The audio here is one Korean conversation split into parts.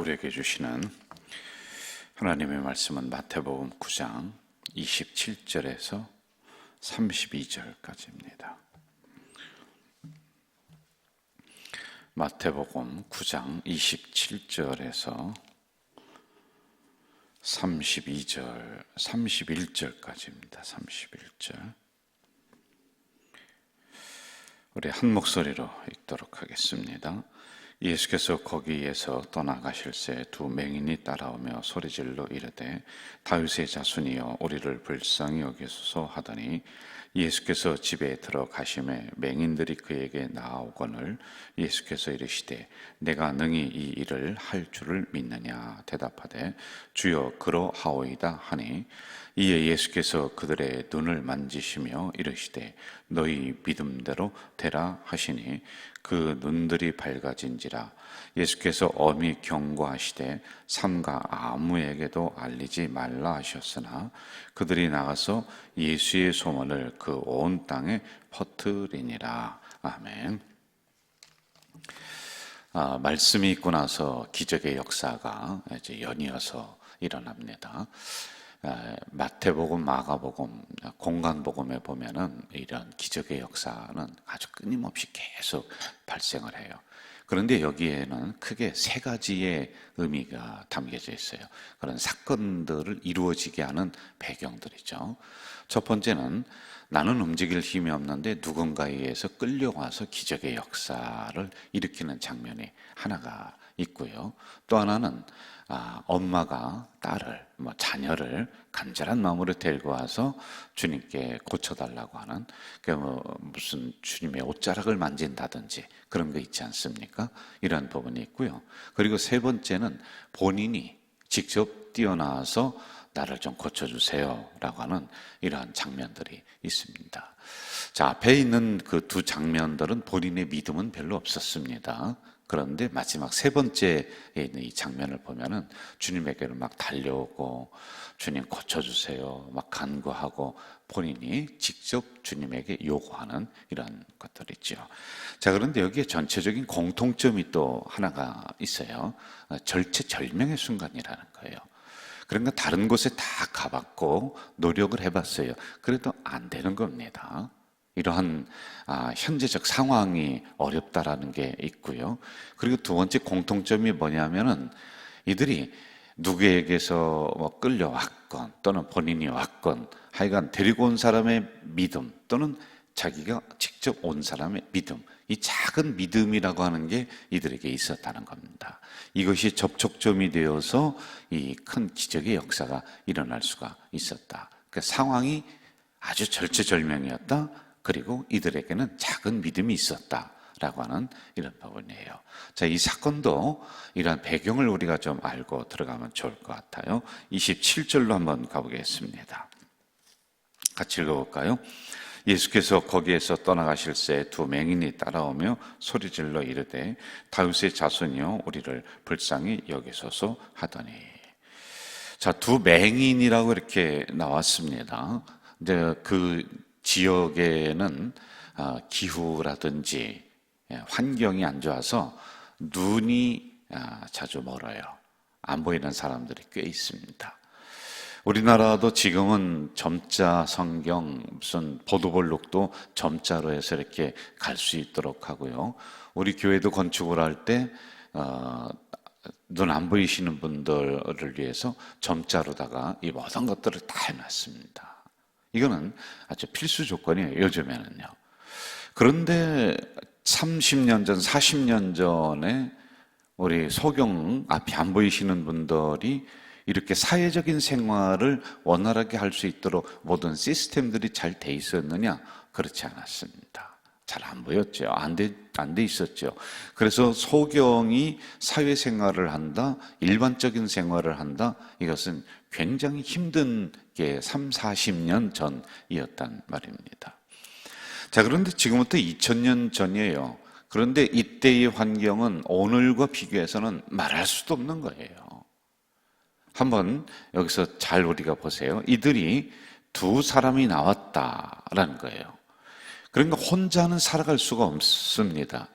우리에게 주시는 하나님의 말씀은 마태복음 9장 27절에서 32절까지입니다. 마태복음 9장 27절에서 31절까지입니다. 31절. 우리 한 목소리로 읽도록 하겠습니다. 예수께서 거기에서 떠나가실새 두 맹인이 따라오며 소리질러 이르되 다윗의 자손이여 우리를 불쌍히 여기소서 하더니 예수께서 집에 들어가심에 맹인들이 그에게 나아오거늘 예수께서 이르시되 내가 능히 이 일을 할 줄을 믿느냐 대답하되 주여 그러하오이다 하니 이에 예수께서 그들의 눈을 만지시며 이르시되 너희 믿음대로 되라 하시니 그 눈들이 밝아진지라. 예수께서 엄히 경고하시되 삼가 아무에게도 알리지 말라 하셨으나 그들이 나가서 예수의 소문을 그 온 땅에 퍼뜨리니라. 아멘. 말씀이 있고 나서 기적의 역사가 이제 연이어서 일어납니다. 마태복음, 마가복음, 공간복음에 보면은 이런 기적의 역사는 아주 끊임없이 계속 발생을 해요. 그런데 여기에는 크게 세 가지의 의미가 담겨져 있어요. 그런 사건들을 이루어지게 하는 배경들이죠. 첫 번째는 나는 움직일 힘이 없는데 누군가에 의해서 끌려와서 기적의 역사를 일으키는 장면이 하나가 있고요. 또 하나는 엄마가 딸을, 자녀를 간절한 마음으로 데리고 와서 주님께 고쳐달라고 하는, 무슨 주님의 옷자락을 만진다든지 그런 거 있지 않습니까? 이런 부분이 있고요. 그리고 세 번째는 본인이 직접 뛰어나와서 나를 좀 고쳐주세요 라고 하는 이러한 장면들이 있습니다. 자, 앞에 있는 그 두 장면들은 본인의 믿음은 별로 없었습니다. 그런데 마지막 세 번째에 있는 이 장면을 보면은 주님에게로 막 달려오고 주님 고쳐주세요 막 간구하고 본인이 직접 주님에게 요구하는 이런 것들이 있죠. 자, 그런데 여기에 전체적인 공통점이 또 하나가 있어요. 절체절명의 순간이라는 거예요. 그러니까 다른 곳에 다 가봤고 노력을 해봤어요. 그래도 안 되는 겁니다. 이러한 현재적 상황이 어렵다라는 게 있고요. 그리고 두 번째 공통점이 뭐냐면은 이들이 누구에게서 끌려왔건 또는 본인이 왔건 하여간 데리고 온 사람의 믿음 또는 자기가 직접 온 사람의 믿음, 이 작은 믿음이라고 하는 게 이들에게 있었다는 겁니다. 이것이 접촉점이 되어서 이 큰 기적의 역사가 일어날 수가 있었다. 그 상황이 아주 절체절명이었다. 그리고 이들에게는 작은 믿음이 있었다라고 하는 이런 부분이에요. 자, 이 사건도 이러한 배경을 우리가 좀 알고 들어가면 좋을 것 같아요. 27절로 한번 가보겠습니다. 같이 읽어볼까요? 예수께서 거기에서 떠나가실새 두 맹인이 따라오며 소리질러 이르되 다윗의 자손이여 우리를 불쌍히 여기소서 하더니. 자, 두 맹인이라고 이렇게 나왔습니다. 이제 그 지역에는 기후라든지 환경이 안 좋아서 눈이 자주 멀어요. 안 보이는 사람들이 꽤 있습니다. 우리나라도 지금은 점자 성경, 무슨 보도블록도 점자로 해서 이렇게 갈 수 있도록 하고요. 우리 교회도 건축을 할 때 눈 안 보이시는 분들을 위해서 점자로다가 이 모든 것들을 다 해놨습니다. 이거는 아주 필수 조건이에요, 요즘에는요. 그런데 30년 전, 40년 전에 우리 소경 앞이 안 보이시는 분들이 이렇게 사회적인 생활을 원활하게 할 수 있도록 모든 시스템들이 잘 돼 있었느냐? 그렇지 않았습니다. 잘 안 보였죠. 안 돼 있었죠. 그래서 소경이 사회생활을 한다, 일반적인 생활을 한다, 이것은 굉장히 힘든 게 30-40년 전이었단 말입니다. 자, 그런데 지금부터 2000년 전이에요. 그런데 이때의 환경은 오늘과 비교해서는 말할 수도 없는 거예요. 한번 여기서 잘 우리가 보세요. 이들이 두 사람이 나왔다라는 거예요. 그러니까 혼자는 살아갈 수가 없습니다.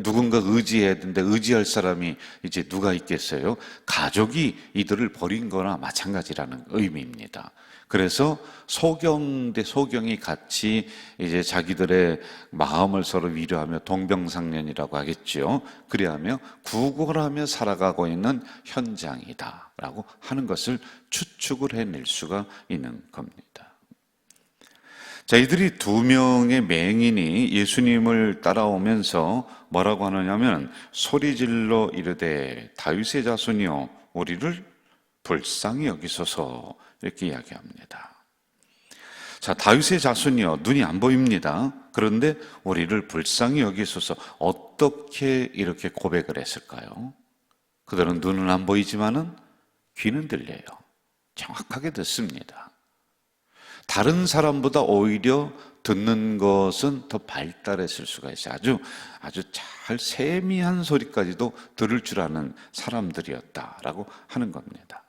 누군가 의지해야 되는데 의지할 사람이 이제 누가 있겠어요? 가족이 이들을 버린 거나 마찬가지라는 의미입니다. 그래서 소경 대 소경이 같이 이제 자기들의 마음을 서로 위로하며 동병상련이라고 하겠죠. 그리하며 구걸하며 살아가고 있는 현장이다라고 하는 것을 추측을 해낼 수가 있는 겁니다. 자, 이들이 두 명의 맹인이 예수님을 따라오면서 뭐라고 하느냐면 소리질러 이르되 다윗의 자손이여 우리를 불쌍히 여기소서 이렇게 이야기합니다. 자, 다윗의 자손이여 눈이 안 보입니다. 그런데 우리를 불쌍히 여기소서. 어떻게 이렇게 고백을 했을까요? 그들은 눈은 안 보이지만은 귀는 들려요. 정확하게 듣습니다. 다른 사람보다 오히려 듣는 것은 더 발달했을 수가 있어요. 아주 잘 세미한 소리까지도 들을 줄 아는 사람들이었다라고 하는 겁니다.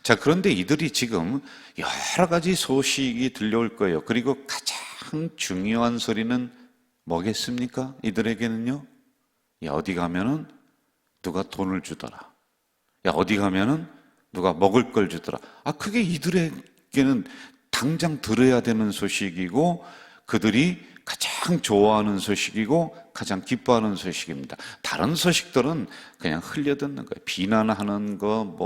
자, 그런데 이들이 지금 여러 가지 소식이 들려올 거예요. 그리고 가장 중요한 소리는 뭐겠습니까? 이들에게는요. 야, 어디 가면은 누가 돈을 주더라. 야, 어디 가면은 누가 먹을 걸 주더라. 그게 이들에게는 당장 들어야 되는 소식이고 그들이 가장 좋아하는 소식이고 가장 기뻐하는 소식입니다. 다른 소식들은 그냥 흘려듣는 거예요. 비난하는 거,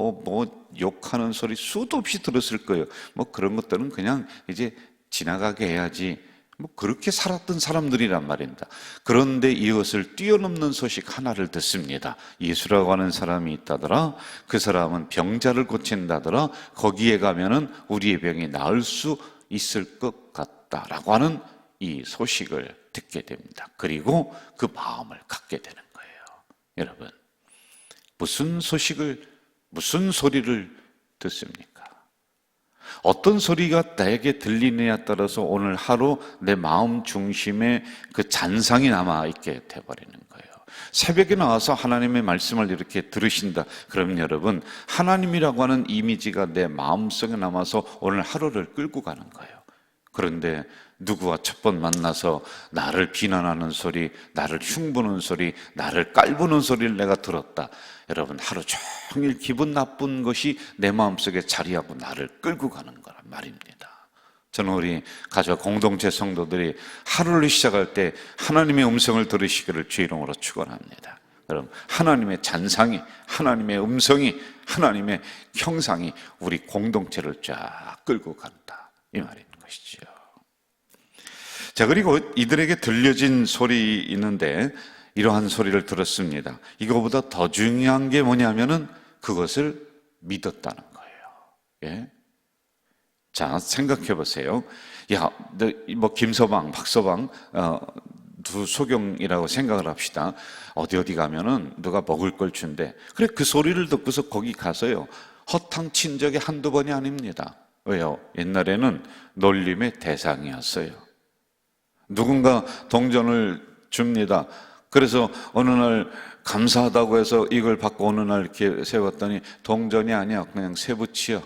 욕하는 소리 수도 없이 들었을 거예요. 그런 것들은 그냥 이제 지나가게 해야지. 그렇게 살았던 사람들이란 말입니다. 그런데 이것을 뛰어넘는 소식 하나를 듣습니다. 예수라고 하는 사람이 있다더라. 그 사람은 병자를 고친다더라. 거기에 가면은 우리의 병이 나을 수 있을 것 같다라고 하는 이 소식을 듣게 됩니다. 그리고 그 마음을 갖게 되는 거예요. 여러분, 무슨 소리를 듣습니까? 어떤 소리가 나에게 들리느냐에 따라서 오늘 하루 내 마음 중심에 그 잔상이 남아있게 돼버리는 거예요. 새벽에 나와서 하나님의 말씀을 이렇게 들으신다. 그러면 여러분, 하나님이라고 하는 이미지가 내 마음속에 남아서 오늘 하루를 끌고 가는 거예요. 그런데 누구와 첫 번 만나서 나를 비난하는 소리, 나를 흉보는 소리, 나를 깔보는 소리를 내가 들었다. 여러분, 하루 종일 기분 나쁜 것이 내 마음속에 자리하고 나를 끌고 가는 거란 말입니다. 저는 우리 가족 공동체 성도들이 하루를 시작할 때 하나님의 음성을 들으시기를 주의 이름으로 축원합니다. 여러분, 하나님의 잔상이, 하나님의 음성이, 하나님의 형상이 우리 공동체를 쫙 끌고 간다, 이 말인 것이죠. 자, 그리고 이들에게 들려진 소리 있는데 이러한 소리를 들었습니다. 이거보다 더 중요한 게 뭐냐면은 그것을 믿었다는 거예요. 예? 자, 생각해 보세요. 야, 김서방, 박서방, 두 소경이라고 생각을 합시다. 어디 가면은 누가 먹을 걸 준대. 그래, 그 소리를 듣고서 거기 가서요. 허탕 친 적이 한두 번이 아닙니다. 왜요? 옛날에는 놀림의 대상이었어요. 누군가 동전을 줍니다. 그래서 어느 날 감사하다고 해서 이걸 받고 어느 날 이렇게 세웠더니 동전이 아니야, 그냥 세부치야.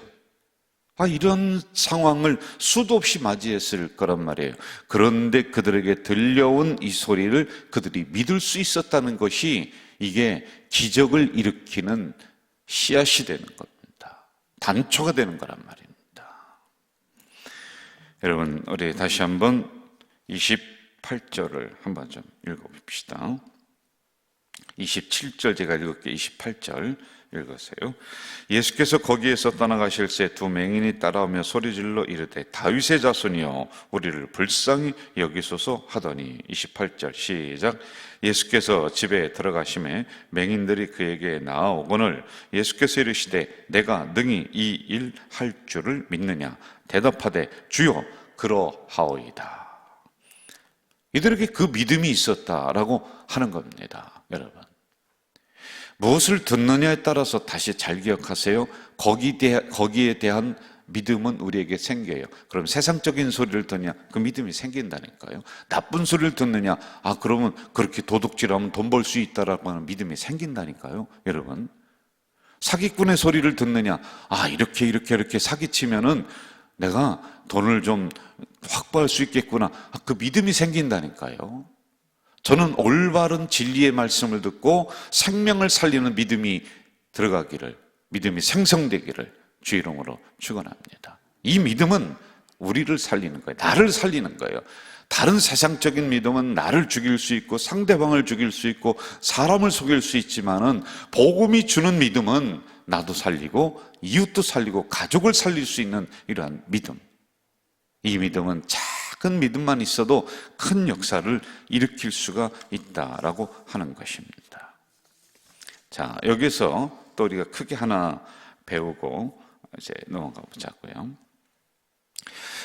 이런 상황을 수도 없이 맞이했을 거란 말이에요. 그런데 그들에게 들려온 이 소리를 그들이 믿을 수 있었다는 것이 이게 기적을 일으키는 씨앗이 되는 겁니다. 단초가 되는 거란 말입니다. 여러분, 우리 다시 한번 28절을 한번 좀 읽어봅시다. 27절 제가 읽을게요. 28절 읽으세요. 예수께서 거기에서 떠나가실새 두 맹인이 따라오며 소리질러 이르되 다윗의 자손이여 우리를 불쌍히 여기소서 하더니 28절 시작. 예수께서 집에 들어가심에 맹인들이 그에게 나아오거늘 예수께서 이르시되 내가 능히 이 일 할 줄을 믿느냐 대답하되 주여 그러하오이다. 이들에게 그 믿음이 있었다라고 하는 겁니다. 여러분, 무엇을 듣느냐에 따라서 다시 잘 기억하세요. 거기에 대한 믿음은 우리에게 생겨요. 그럼 세상적인 소리를 듣느냐? 그 믿음이 생긴다니까요. 나쁜 소리를 듣느냐? 그러면 그렇게 도둑질하면 돈 벌 수 있다라고 하는 믿음이 생긴다니까요. 여러분, 사기꾼의 소리를 듣느냐? 이렇게 사기치면은 내가 돈을 좀 확보할 수 있겠구나. 그 믿음이 생긴다니까요. 저는 올바른 진리의 말씀을 듣고 생명을 살리는 믿음이 들어가기를, 믿음이 생성되기를 주 이름으로 축원합니다. 이 믿음은 우리를 살리는 거예요. 나를 살리는 거예요. 다른 세상적인 믿음은 나를 죽일 수 있고 상대방을 죽일 수 있고 사람을 속일 수 있지만은, 복음이 주는 믿음은 나도 살리고 이웃도 살리고 가족을 살릴 수 있는 이러한 믿음. 이 믿음은 작은 믿음만 있어도 큰 역사를 일으킬 수가 있다라고 하는 것입니다. 자, 여기서 또 우리가 크게 하나 배우고 이제 넘어가 보자고요.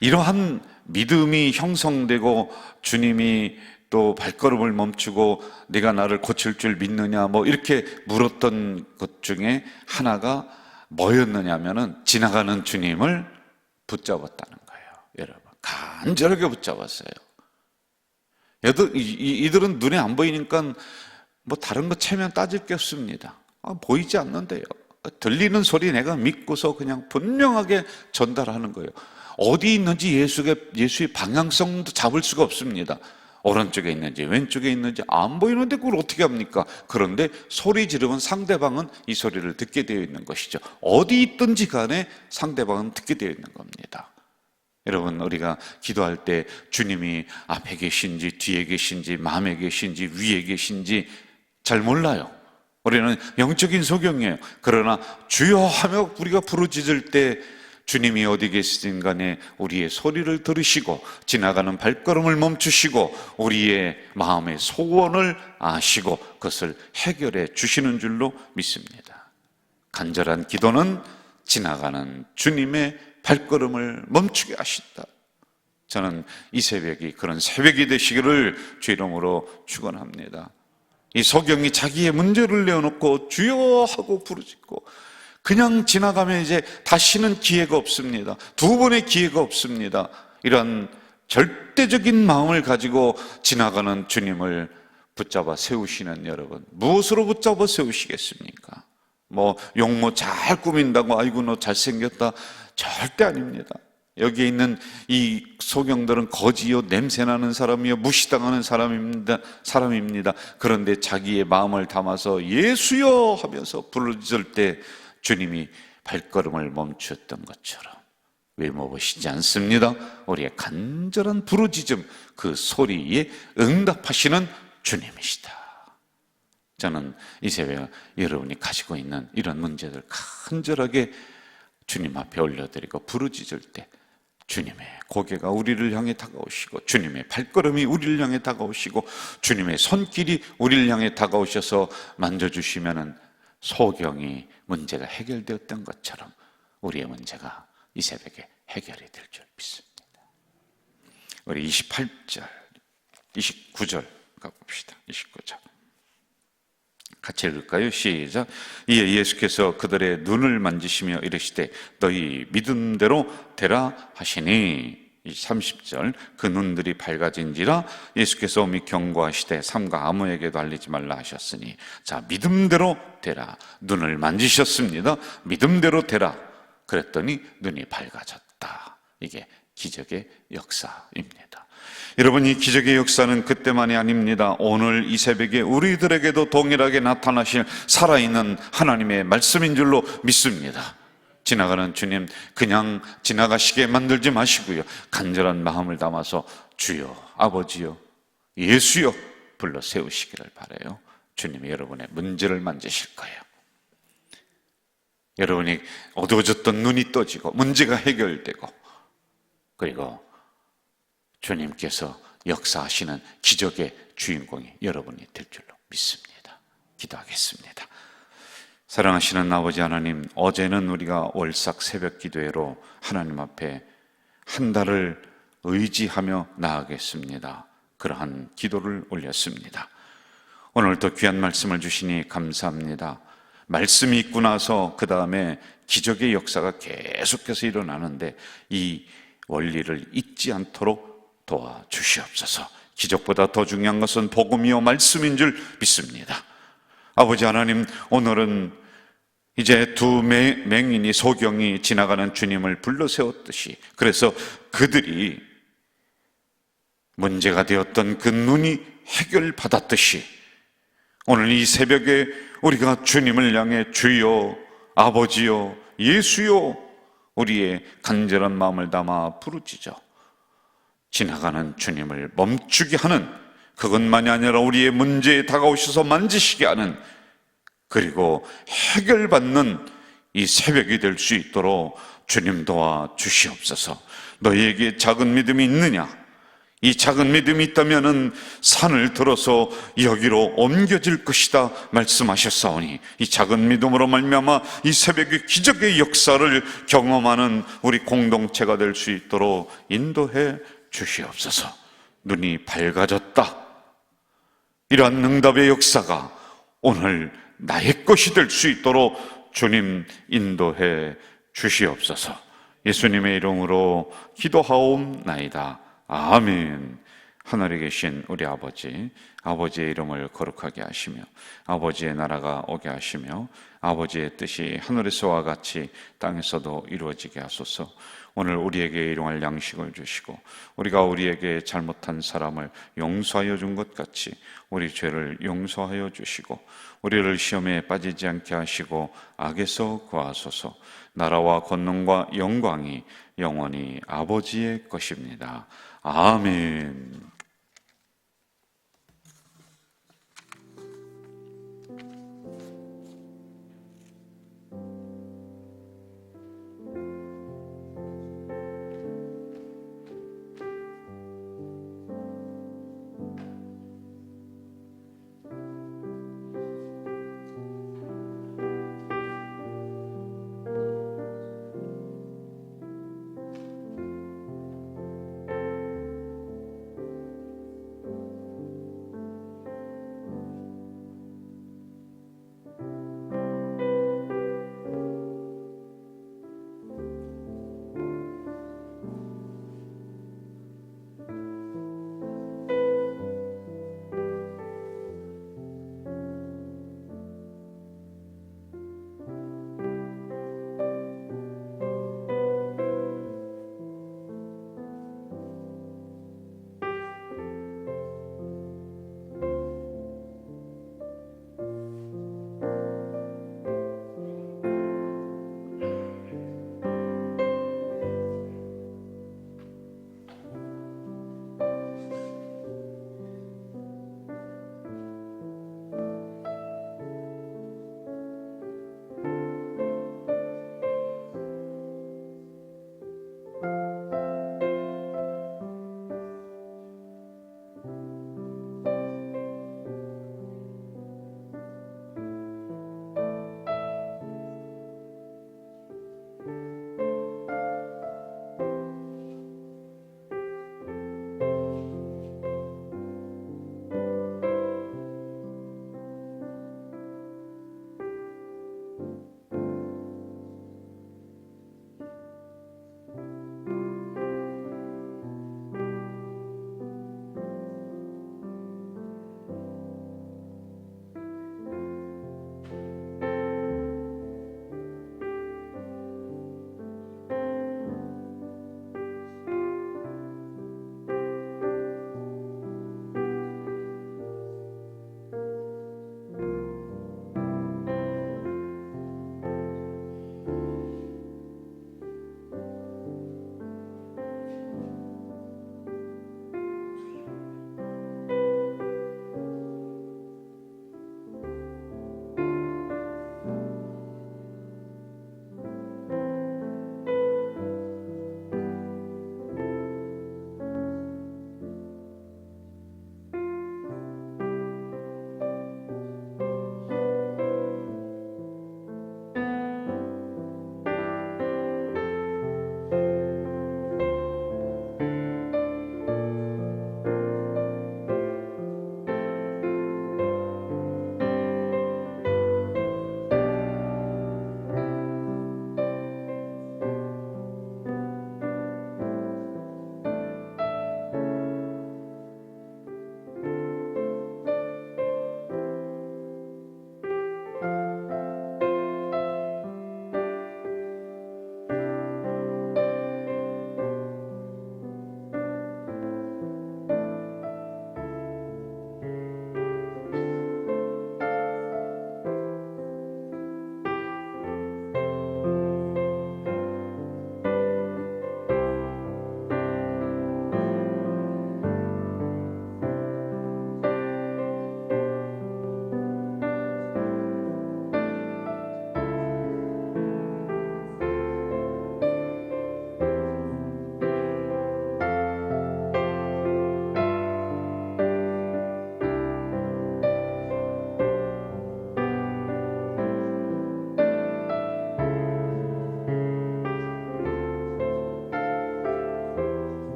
이러한 믿음이 형성되고 주님이 또 발걸음을 멈추고 네가 나를 고칠 줄 믿느냐 뭐 이렇게 물었던 것 중에 하나가 뭐였느냐면은 지나가는 주님을 붙잡았다는 거예요. 여러분, 간절하게 붙잡았어요. 이들은 눈에 안 보이니까 뭐 다른 거 채면 따질 게 없습니다. 보이지 않는데요. 들리는 소리 내가 믿고서 그냥 분명하게 전달하는 거예요. 어디 있는지 예수의 방향성도 잡을 수가 없습니다. 오른쪽에 있는지 왼쪽에 있는지 안 보이는데 그걸 어떻게 합니까? 그런데 소리 지르면 상대방은 이 소리를 듣게 되어 있는 것이죠. 어디 있든지 간에 상대방은 듣게 되어 있는 겁니다. 여러분, 우리가 기도할 때 주님이 앞에 계신지 뒤에 계신지 마음에 계신지 위에 계신지 잘 몰라요. 우리는 영적인 소경이에요. 그러나 주여 하며 우리가 부르짖을 때 주님이 어디 계시든 간에 우리의 소리를 들으시고 지나가는 발걸음을 멈추시고 우리의 마음의 소원을 아시고 그것을 해결해 주시는 줄로 믿습니다. 간절한 기도는 지나가는 주님의 발걸음을 멈추게 하신다. 저는 이 새벽이 그런 새벽이 되시기를 주 이름으로 축원합니다. 이 소경이 자기의 문제를 내어놓고 주여 하고 부르짖고 그냥 지나가면 이제 다시는 기회가 없습니다. 두 번의 기회가 없습니다. 이런 절대적인 마음을 가지고 지나가는 주님을 붙잡아 세우시는 여러분, 무엇으로 붙잡아 세우시겠습니까? 뭐 용모 잘 꾸민다고 아이고 너 잘생겼다, 절대 아닙니다. 여기에 있는 이 소경들은 거지요, 냄새나는 사람이요, 무시당하는 사람입니다. 그런데 자기의 마음을 담아서 예수여 하면서 부르짖을 때 주님이 발걸음을 멈추었던 것처럼 외모보시지 않습니다. 우리의 간절한 부르짖음, 그 소리에 응답하시는 주님이시다. 저는 이 새벽 여러분이 가지고 있는 이런 문제들 간절하게 주님 앞에 올려드리고 부르짖을 때 주님의 고개가 우리를 향해 다가오시고 주님의 발걸음이 우리를 향해 다가오시고 주님의 손길이 우리를 향해 다가오셔서 만져주시면은 소경이 문제가 해결되었던 것처럼 우리의 문제가 이 새벽에 해결이 될 줄 믿습니다. 우리 28절, 29절 가봅시다. 29절 같이 읽을까요? 시작. 이에 예수께서 그들의 눈을 만지시며 이르시되 너희 믿음대로 되라 하시니, 30절 그 눈들이 밝아진지라 예수께서 오미 경고하시되 삼가 아무에게도 알리지 말라 하셨으니. 자, 믿음대로 되라. 눈을 만지셨습니다. 믿음대로 되라. 그랬더니 눈이 밝아졌다. 이게 기적의 역사입니다. 여러분, 이 기적의 역사는 그때만이 아닙니다. 오늘 이 새벽에 우리들에게도 동일하게 나타나실 살아있는 하나님의 말씀인 줄로 믿습니다. 지나가는 주님 그냥 지나가시게 만들지 마시고요, 간절한 마음을 담아서 주여, 아버지여, 예수여 불러 세우시기를 바라요. 주님이 여러분의 문제를 만지실 거예요. 여러분이 어두워졌던 눈이 떠지고 문제가 해결되고, 그리고 주님께서 역사하시는 기적의 주인공이 여러분이 될 줄로 믿습니다. 기도하겠습니다. 사랑하시는 아버지 하나님, 어제는 우리가 월삭 새벽 기도회로 하나님 앞에 한 달을 의지하며 나아가겠습니다. 그러한 기도를 올렸습니다. 오늘도 귀한 말씀을 주시니 감사합니다. 말씀이 있고 나서 그 다음에 기적의 역사가 계속해서 일어나는데 이 원리를 잊지 않도록 도와주시옵소서. 기적보다 더 중요한 것은 복음이요 말씀인 줄 믿습니다. 아버지 하나님, 오늘은 이제 두 맹인이, 소경이 지나가는 주님을 불러세웠듯이, 그래서 그들이 문제가 되었던 그 눈이 해결받았듯이 오늘 이 새벽에 우리가 주님을 향해 주여, 아버지여, 예수여 우리의 간절한 마음을 담아 부르짖어 지나가는 주님을 멈추게 하는, 그것만이 아니라 우리의 문제에 다가오셔서 만지시게 하는, 그리고 해결받는 이 새벽이 될 수 있도록 주님 도와 주시옵소서. 너희에게 작은 믿음이 있느냐? 이 작은 믿음이 있다면 산을 들어서 여기로 옮겨질 것이다 말씀하셨사오니, 이 작은 믿음으로 말미암아 이 새벽의 기적의 역사를 경험하는 우리 공동체가 될 수 있도록 인도해 주시옵소서. 눈이 밝아졌다, 이러한 응답의 역사가 오늘 나의 것이 될 수 있도록 주님 인도해 주시옵소서. 예수님의 이름으로 기도하옵나이다. 아멘. 하늘에 계신 우리 아버지, 아버지의 이름을 거룩하게 하시며 아버지의 나라가 오게 하시며 아버지의 뜻이 하늘에서와 같이 땅에서도 이루어지게 하소서. 오늘 우리에게 일용할 양식을 주시고 우리가 우리에게 잘못한 사람을 용서하여 준 것 같이 우리 죄를 용서하여 주시고 우리를 시험에 빠지지 않게 하시고 악에서 구하소서. 나라와 권능과 영광이 영원히 아버지의 것입니다. 아멘.